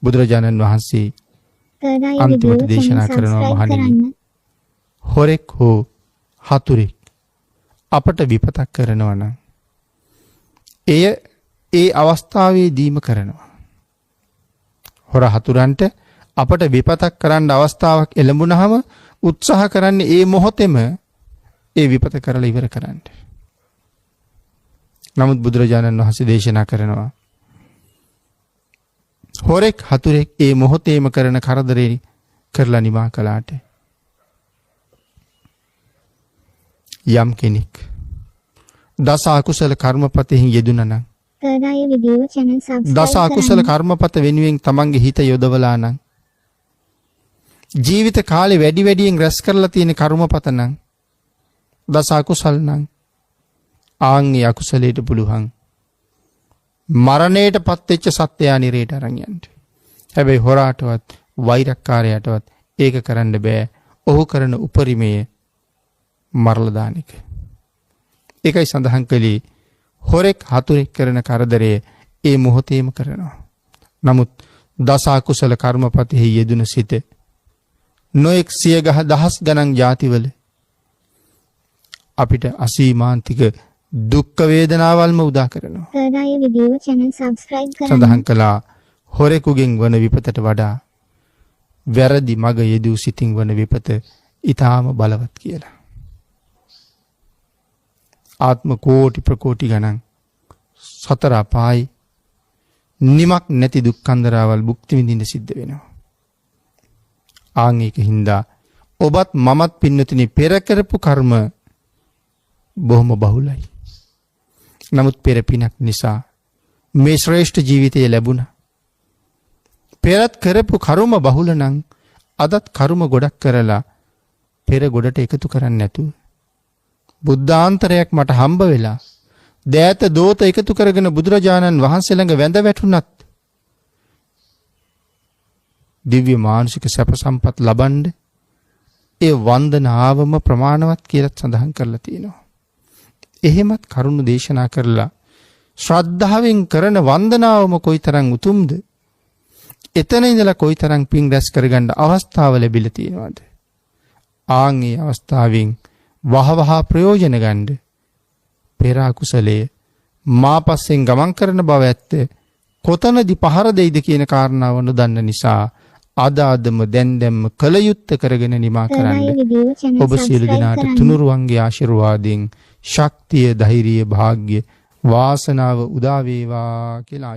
බුදුරජාණන් වහන්සේ අන්තිමට දේශනා කරනවා මහණෙනි, හොරෙක් හෝ හතුරෙක් අපට විපතක් කරනවා නම් එය ඒ අවස්ථාවේදීම කරනවා. හොර හතුරන්ට අපට විපතක් කරන්න අවස්ථාවක් එළඹුණාම උත්සාහ කරන්නේ ඒ මොහොතේම ඒ විපත කරලා ඉවර කරන්න. නමුත් බුදුරජාණන් වහන්සේ දේශනා කරනවා හොරෙක් හතුරෙක් ඒ මොහොතේම කරන කරදරේ කරලා නිමා කළාට යම් කෙනෙක් දස අකුසල කර්මපතෙහි යෙදුණා නම් දස අකුසල කර්මපත වෙනුවෙන් තමන්ගේ හිත යොදවලා නම් ජීවිත කාලේ වැඩි වැඩියෙන් රැස් කරලා තියෙන කර්මපත නම් දස අකුසල් නම් ආන්ගේ අකුසලයට පුළුවන් මරණයට පත්වෙච්ච සත්‍යයා නිරේට අරන් යන්න. හැබැයි හොරාටවත් වෛරක්කාරයාටවත් ඒක කරන්න බෑ. ඔහු කරන උපරිමය මරලා දාන එක. ඒකයි සඳහන් කළේ හොරෙක් හතුරෙක් කරන කරදරය ඒ මොහොතේම කරනවා. නමුත් දස අකුසල කර්මපතෙහි යෙදුන සිත නොඑක් සිය දහස් ගණන් ಜಾතිවල අපිට අසීමාන්තික දුක්ඛ වේදනාවල්ම උදා කරනවා. සඳහන් කළා හොරෙකුගෙන් වන විපතට වඩා වැරදි මග යෙදූ සිතින් වන විපත ඊටාම බලවත් කියලා. ආත්ම කෝටි ප්‍රකෝටි ගණන් සතර අපායි නිමක් නැති දුක්ඛන්දරාවල් භුක්ති විඳින්න සිද්ධ වෙනවා. ආන් ඒකින්ද ඔබත් මමත් පින්නතුනි පෙර කරපු කර්ම බොහොම බහුලයි. නමුත් පෙර පිනක් නිසා මේ ශ්‍රේෂ්ඨ ජීවිතය ලැබුණා. පෙරත් කරපු කර්ම බහුල නම් අදත් කර්ම ගොඩක් කරලා පෙර ගොඩට එකතු කරන්නේ නැතුව බුද්ධාන්තරයක් මට හම්බ වෙලා දෑත දෝත එකතු කරගෙන බුදුරජාණන් වහන්සේ ළඟ වැඳ වැටුණත් දිව්‍ය මානසික සැප සම්පත් ලබන්න ඒ වන්දනාවම ප්‍රමාණවත් කියලා සඳහන් කරලා තියෙනවා. එහෙමත් කරුණ දේශනා කරලා ශ්‍රද්ධාවෙන් කරන වන්දනාවම කොයිතරම් උතුම්ද? එතන ඉඳලා කොයිතරම් පින් රැස් කරගන්න අවස්ථාව ලැබිලා තියෙනවද? ආන් මේ අවස්ථාවෙන් වහවහ ප්‍රයෝජන ගන්න පෙර අකුසලයේ මාපස්සෙන් ගමන් කරන බව ඇත්ත කොතනදී පහර දෙයිද කියන කාරණාව නොදන්න නිසා අදම දැන්දැම්ම කල යුත්තේ කරගෙන නිමා කරන්න ඔබ සියලු දෙනාට තුනුරුවන්ගේ ආශිර්වාදයෙන් ශක්තිය ධෛර්යය භාග්‍ය වාසනාව උදා වේවා කියලා